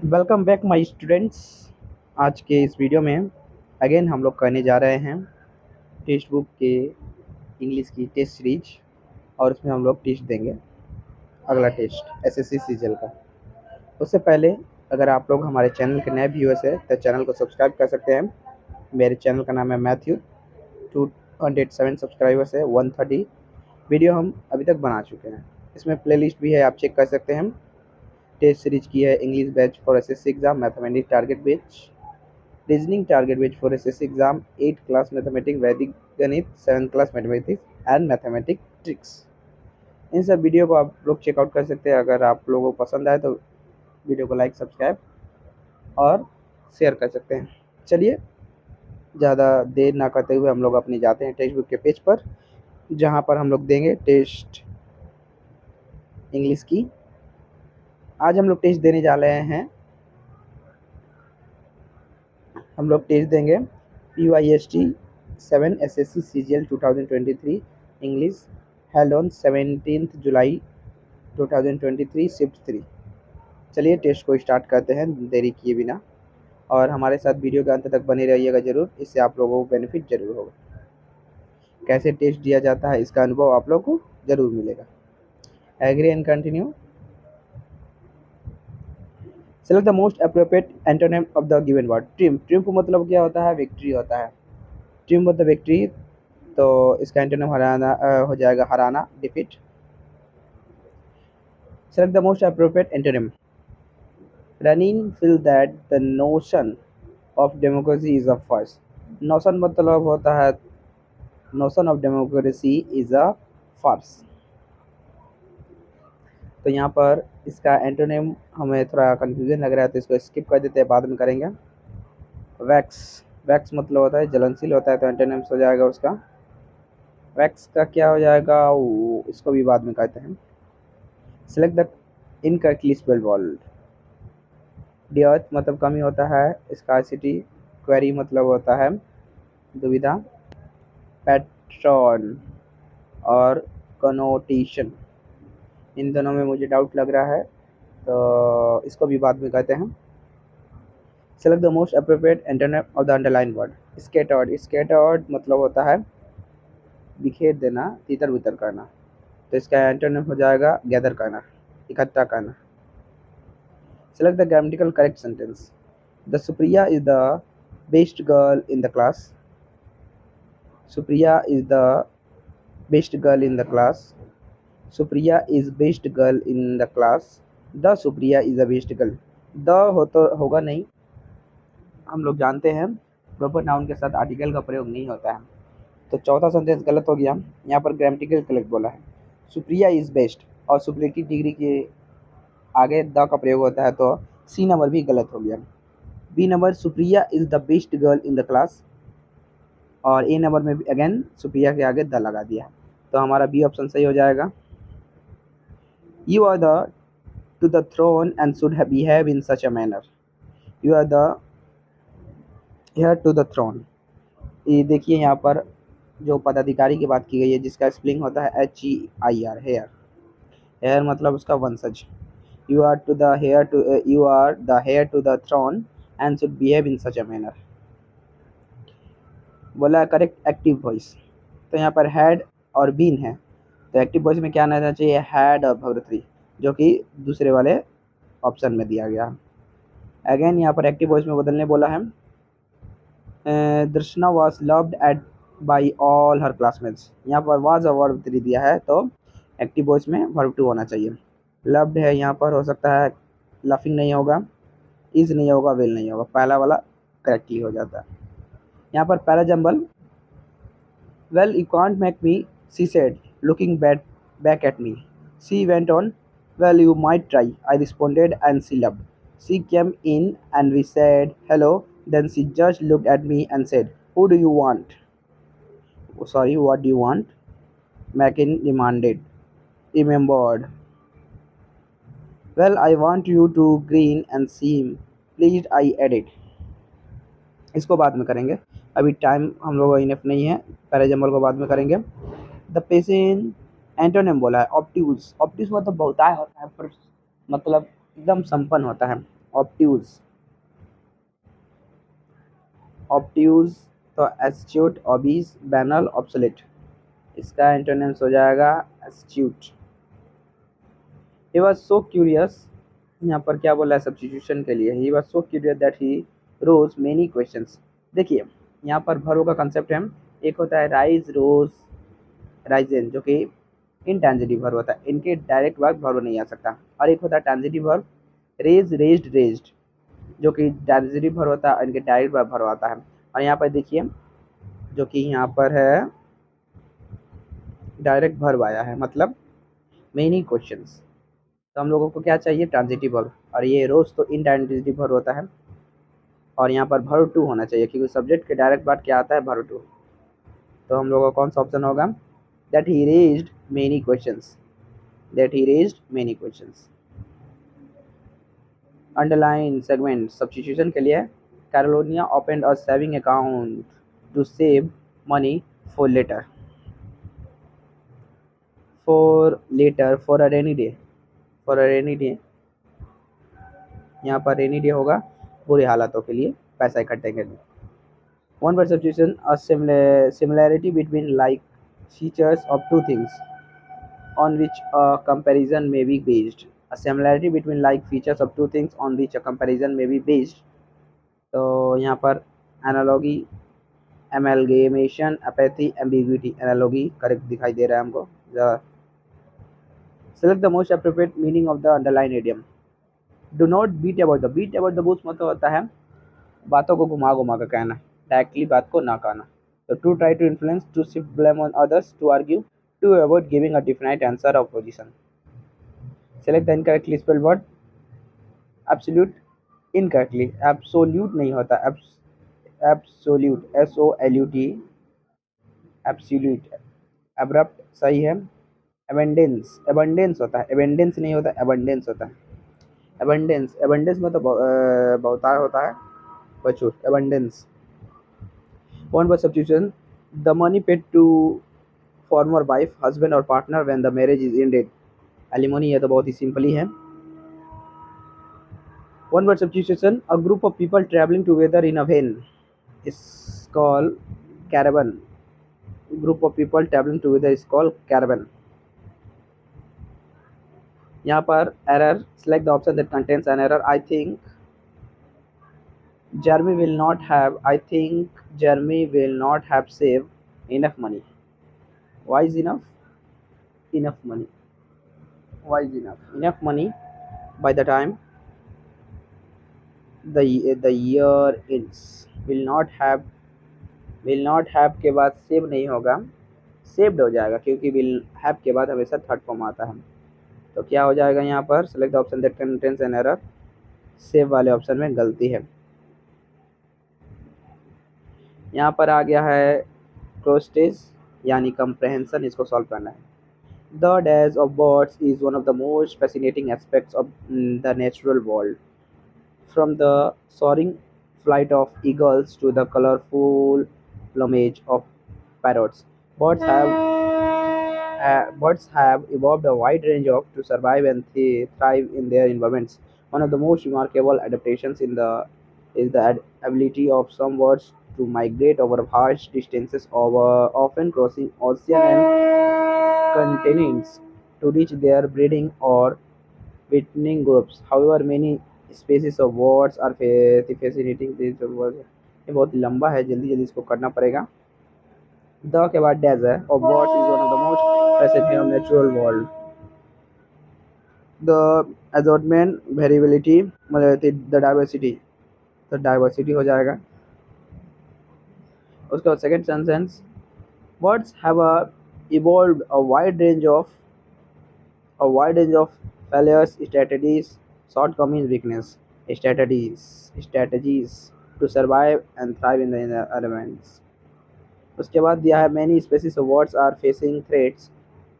Welcome back my students. आज के इस वीडियो में अगेन हम लोग करने जा रहे हैं टेक्स्ट बुक के इंग्लिश की टेस्ट सीरीज और उसमें हम लोग टेस्ट देंगे। अगला टेस्ट एसएससी सीजीएल का। उससे पहले अगर आप लोग हमारे चैनल के नए व्यूअर्स हैं तो चैनल को सब्सक्राइब कर सकते हैं। मेरे चैनल का नाम है मैथ्यू। 207 सब्सक्राइबर्स है, 130 वीडियो हम अभी तक बना चुके हैं। इसमें प्लेलिस्ट भी है, आप चेक कर सकते हैं। टेस्ट सीरीज की है English batch for SSC exam, mathematics target batch, reasoning target batch for SSC exam, 8 class mathematics, वैदिक गणित, 7 class mathematics and mathematics tricks. इन सब वीडियो को आप लोग चेकआउट कर सकते हैं। अगर आप लोगों को पसंद आए तो वीडियो को लाइक, सब्सक्राइब और शेयर कर सकते हैं। चलिए ज़्यादा देर ना करते हुए हम लोग अपनी जाते हैं टेक्स्ट बुक के पेज पर, जहाँ पर हम लोग देंगे टेस्ट इंग्लिश की। आज हम लोग टेस्ट देने जा रहे हैं। हम लोग टेस्ट देंगे PYST 7 SSC CGL 2023 English, held on 17 July 2023 shift 3। चलिए टेस्ट को स्टार्ट करते हैं देरी किए बिना, और हमारे साथ वीडियो के अंत तक बने रहिएगा ज़रूर। इससे आप लोगों को बेनिफिट ज़रूर होगा। कैसे टेस्ट दिया जाता है इसका अनुभव आप लोग को ज़रूर मिलेगा। Agree and continue. Select the most appropriate antonym of the given word. Triumph. Triumph मतलब क्या होता है? विक्ट्री होता है। ट्रिम्फ मतलब विक्ट्री, तो इसका एंटोनिम हराना हो जाएगा हराना, defeat. Select the most appropriate antonym. Ranin feel that the notion of democracy is a farce. Notion मतलब होता है, notion of democracy is a farce. तो यहाँ पर इसका एंटोनिम हमें थोड़ा कंफ्यूजन लग रहा है, तो इसको स्किप कर देते हैं, बाद में करेंगे। वैक्स। वैक्स मतलब होता है जलनशील होता है, तो एंटोनिम्स हो जाएगा उसका। वैक्स का क्या हो जाएगा, इसको भी बाद में कहते हैं। Select the incorrectly spelled word. Dearth मतलब कमी होता है, स्कार्सिटी। क्वेरी मतलब होता है दुविधा। पैटर्न और कनोटेशन, इन दोनों में मुझे डाउट लग रहा है, तो इसको भी बाद में कहते हैं। Select the most appropriate antonym of the underline word. Scattered. Scattered मतलब होता है बिखेर देना, तितर बितर करना, तो इसका एंटोनिम हो जाएगा गैदर करना, इकट्ठा करना। Select the grammatical correct sentence. The Supriya is the best girl in the class. Supriya is the best girl in the class. Supriya is best girl in the class. The Supriya is the best girl. The हो तो होगा नहीं, हम लोग जानते हैं proper noun के साथ आर्टिकल का प्रयोग नहीं होता है, तो चौथा सेंटेंस गलत हो गया। यहाँ पर ग्रामेटिकल करेक्ट बोला है, सुप्रिया इज बेस्ट, और सुपरलेटिव डिग्री के आगे द का प्रयोग होता है, तो सी नंबर भी गलत हो गया। B number Supriya is the best girl in the class, और ए नंबर में भी अगेन सुप्रिया के आगे द लगा दिया, तो हमारा बी ऑप्शन सही हो जाएगा। You are the to the throne and should behave in such a manner. You are the heir to the throne. ये देखिए यहाँ पर जो पदाधिकारी की बात की गई है, जिसका स्पेलिंग होता है HEIR, हेयर। हेयर मतलब उसका वंशज। You are to the heir to you are the heir to the throne and should behave in such a manner. बोला करेक्ट एक्टिव वॉइस, तो यहाँ पर हैड और बीन है, तो एक्टिव वॉइस में क्या आना चाहिए, हैड और भवरत्री, जो कि दूसरे वाले ऑप्शन में दिया गया। अगेन यहाँ पर एक्टिव वॉइस में बदलने बोला है। Darshana was loved at by all her classmates. यहाँ पर वाज और वर्ब 3 दिया है, तो एक्टिव वॉइस में वर्ब 2 होना चाहिए। लव्ड है, यहाँ पर हो सकता है लफिंग नहीं होगा, इज नहीं होगा, विल नहीं होगा, पहला वाला करेक्ट ही हो जाता है। यहाँ पर पहला jumble, well you can't make me, she said looking back at me. She went on, well you might try, I responded and she loved. She came in and we said hello, then she just looked at me and said, who do you want? Oh, sorry, what do you want? Mackin demanded. Remembered. Well, I want you to grin and seem pleased, I added. इसको बाद में करेंगे, अभी time हम लोगों का enough नहीं है, पहले जंबल को बाद में करेंगे। द पेशेंट एंटोनिम बोला है ऑप्टियूज। ऑप्टियूज मतलब बहुताय होता है, पर मतलब एकदम संपन्न होता है। ऑप्ट्यूज, ऑप्ट्यूज तो एस्ट्यूट, ऑबीज, बैनल, ऑब्सोलेट। इसका एंटोनिम्स हो जाएगा astute. He was so curious, यहाँ पर क्या बोला है सब्स्टिट्यूशन के लिए, he was so curious that he rose many questions. देखिए यहाँ पर भर्व का कंसेप्ट है, एक होता है राइज, रोज, राइजेन, जो कि इनटैंजिटिव वर्ब होता है, इनके डायरेक्ट वर्ब भर्व नहीं आ सकता। और एक होता है transitive verb, raise, raised, raised, जो कि ट्रांजिटिव वर्ब होता है और इनके डायरेक्ट वर्ब भर्व आता है। और यहाँ पर देखिए जो कि यहाँ पर है डायरेक्ट वर्ब आया है, मतलब मेनी क्वेश्चंस। तो हम लोगों को क्या चाहिए, ट्रांजिटिव वर्ब, और ये रोज तो इनट्रांजिटिव वर्ब होता है। और यहाँ पर वर्ब टू होना चाहिए क्योंकि सब्जेक्ट के डायरेक्ट वर्ब क्या आता है, वर्ब टू। तो हम लोगों का कौन सा ऑप्शन होगा, that he raised many questions, that he raised many questions. Underline segment substitution के लिए, Carolina opened a saving account to save money for later, for later, for a rainy day, for a rainy day. यहाँ पर rainy day होगा बुरी हालातों के लिए पैसा इकट्ठे के लिए। One word substitution, a similarity between like features of two things on which a comparison may be based, a similarity between like features of two things on which a comparison may be based। तो यहाँ पर analogy, amalgamation, apathy, ambiguity, analogy correct दिखाई दे रहा है हमको। Select the most appropriate meaning of the underline idiom. Do not beat about the, beat about the bush मतलब होता है बातों को घुमा घुमा कर कहना, डायरेक्टली बात को ना कहना। तो to try to influence, to shift blame on others, to argue, to avoid giving a definite answer of position. Select the incorrectly spelled word, absolute, incorrectly, absolute नहीं होता, एब्सोल्यूट, SOLUT, एब्सोल्यूट। एब्रप्ट सही है। Abundance, abundance होता है, abundance नहीं होता, abundance होता है। एबंडेंस, एबंडेंस में तो बहुतायत होता है, प्रचुर, abundance. One word substitution, the money paid to former wife, husband or partner when the marriage is ended. Alimony, ये तो बहुत ही सिंपल ही है। One word substitution, a group of people travelling together in a van is called caravan, group of people traveling together is called caravan। यहाँ पर error, select the option that contains an error। I think Jeremy will not have saved enough money। Why is enough, enough money, why is enough, enough money by the time the year ends। will not have के बाद save नहीं होगा, saved हो जाएगा क्योंकि will have के बाद हमेशा थर्ड फॉर्म आता है। तो क्या हो जाएगा यहाँ पर, select the option that contains an error, save वाले ऑप्शन में गलती है। यहाँ पर आ गया है क्रोस्टेज यानी कंप्रहेंशन, इसको सॉल्व करना है। The dash of birds is one of the most fascinating aspects of the natural world, from the soaring flight of eagles to the colorful plumage of parrots। Birds have birds have evolved a wide range of to survive and thrive in their environments. One of the most remarkable adaptations in the is the ability of some birds to migrate over vast distances, over often crossing ocean and continents to reach their breeding or breeding groups। However, many species of birds are fascinating। ये बहुत लंबा है, जल्दी जल्दी इसको करना पड़ेगा। The के बाद डैश है, और birds is one of the most fascinating natural world. The assortment, variability, मतलब द डाइवर्सिटी, तो डाइवर्सिटी हो जाएगा। उसके बाद second sentence, birds have evolved a wide range of failures, strategies, shortcomings, weakness, strategies to survive and thrive in the environments। उसके बाद दिया है, many species of birds are facing threats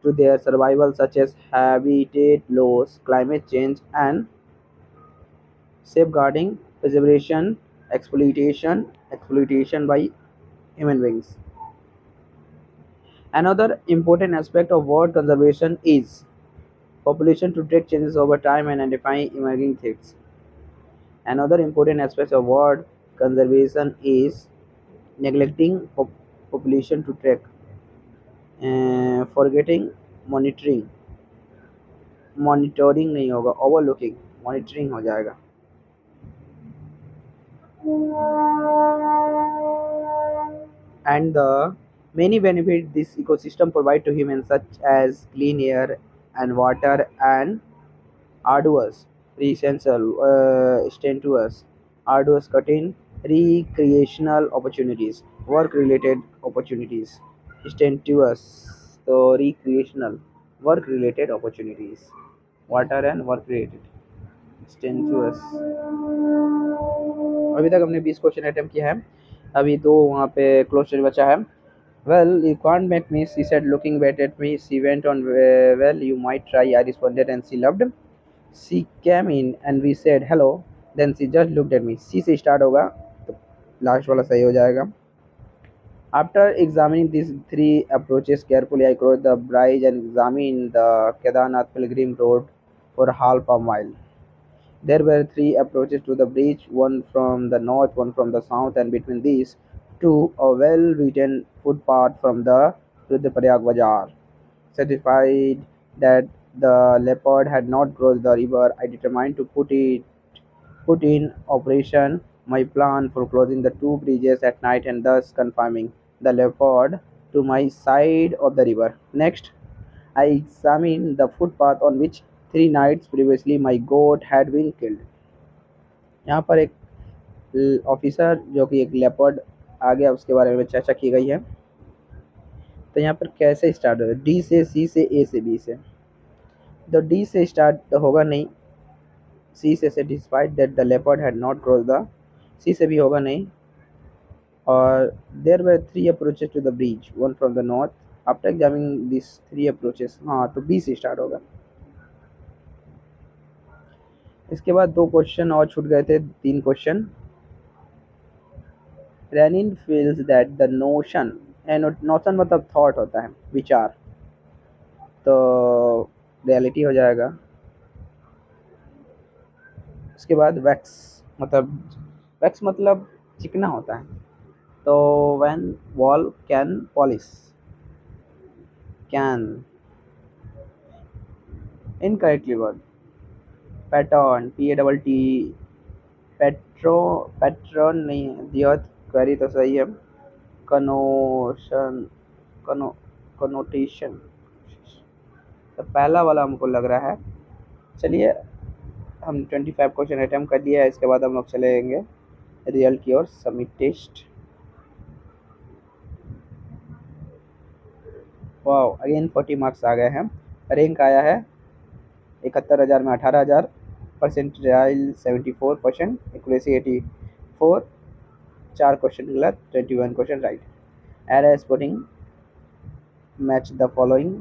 to their survival such as habitat loss, climate change and safeguarding, preservation, exploitation by human beings। Another important aspect of bird conservation is population to track changes over time and identify emerging threats। Another important aspect of word conservation is neglecting population to track, forgetting monitoring, monitoring नहीं होगा, overlooking, monitoring हो जाएगा. And the many benefits this ecosystem provide to humans, such as clean air and water and arduous, essential, strenuous, arduous, cutting, recreational opportunities, work-related opportunities, strenuous, so recreational, work-related opportunities, water and work-related, strenuous. अभी तक हमने 20 question attempt किया है, अभी दो वहाँ पे close बचा है. Well, you can't make me, she said, looking back at me. She went on, well, you might try, I responded, and she loved. She came in and we said hello. Then she just looked at me. C से start होगा तो last वाला सही हो जाएगा. After examining these three approaches carefully, I crossed the bridge and examined the Kedarnath pilgrim road for half a mile. There were three approaches to the bridge, one from the north, one from the south, and between these two, a well-beaten footpath from the Rudraprayag Bazaar. Satisfied that the leopard had not crossed the river, I determined to put in operation my plan for closing the two bridges at night and thus confining the leopard to my side of the river. Next, I examined the footpath on which 3 nights previously my goat had been killed. यहाँ पर एक officer जो कि एक leopard आ गया उसके बारे में चर्चा की गई है. तो यहाँ पर कैसे स्टार्ट होगा, डी से, सी से, ए से, बी से. तो डी से स्टार्ट होगा नहीं, सी से satisfied that the leopard had not cross the, C से भी होगा नहीं. और there were three approaches to the bridge, one from the north. After examining this three approaches, हाँ तो बी से स्टार्ट होगा. इसके बाद दो क्वेश्चन और छूट गए थे, 3 क्वेश्चन. रेनिन feels that the notion, notion मतलब थॉट होता है, विचार, तो रियलिटी हो जाएगा. उसके बाद वैक्स मतलब चिकना होता है, तो when wall can polish, can incorrectly word. Pattern, PATT, patron नहीं है, दी अर्थ क्वेरी तो सही है. कनोशन, कनोटेशन, तो पहला वाला हमको लग रहा है. चलिए हम 25 क्वेश्चन अटैम्प्ट कर लिया है, इसके बाद हम लोग चलेंगे रिजल्ट की ओर, submit test. Wow, again 40 marks आ गए हैं. रैंक आया है 71,000 में 18,000, परसेंटाइल 74%, एक्यूरेसी 84, 4 क्वेश्चन गलत, 21 question right. Error sporting match the following.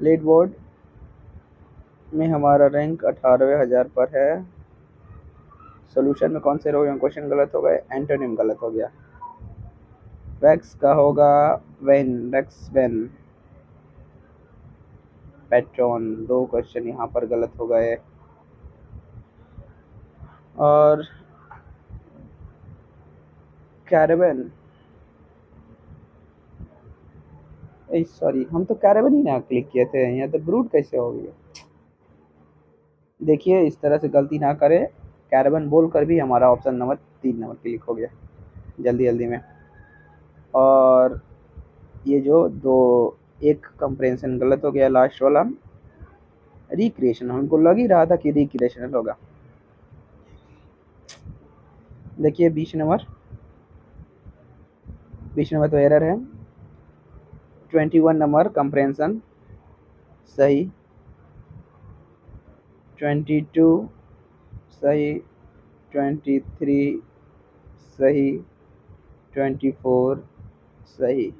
Lead board में हमारा रैंक 18,000 पर है. सोल्यूशन में कौन से क्वेश्चन गलत हो गए, एंटोनिम गलत हो गया. वैक्स का होगा when, wax when. Patron, 2 question यहाँ पर गलत हो गए. और कैरेवन, सॉरी हम तो कैरेवन ही ना क्लिक किए थे, यहाँ तो ब्रूट कैसे हो गया. देखिए इस तरह से गलती ना करें, कैरेवन बोल कर भी हमारा ऑप्शन नंबर 3 नंबर क्लिक हो गया जल्दी में. और ये जो दो, एक कंप्रेंशन गलत हो गया लास्ट वाला, रिक्रिएशन, हमको लग ही रहा था कि रिक्रिएशनल होगा. देखिए 20 नंबर तो एरर है. 21 नंबर कंप्रेंशन सही, 22 सही, 23 सही, 24 सही,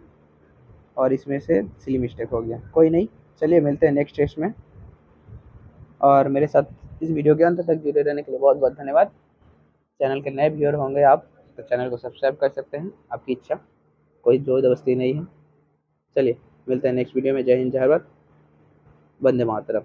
और इसमें से सिली मिस्टेक हो गया. कोई नहीं, चलिए मिलते हैं नेक्स्ट टेस्ट में. और मेरे साथ इस वीडियो के अंत तक जुड़े रहने के लिए बहुत बहुत धन्यवाद. चैनल के नए व्यूअर होंगे आप तो चैनल को सब्सक्राइब कर सकते हैं, आपकी इच्छा, कोई जोर जबरदस्ती नहीं है. चलिए मिलते हैं नेक्स्ट वीडियो में. जय हिंद, जय भारत, वंदे मातरम.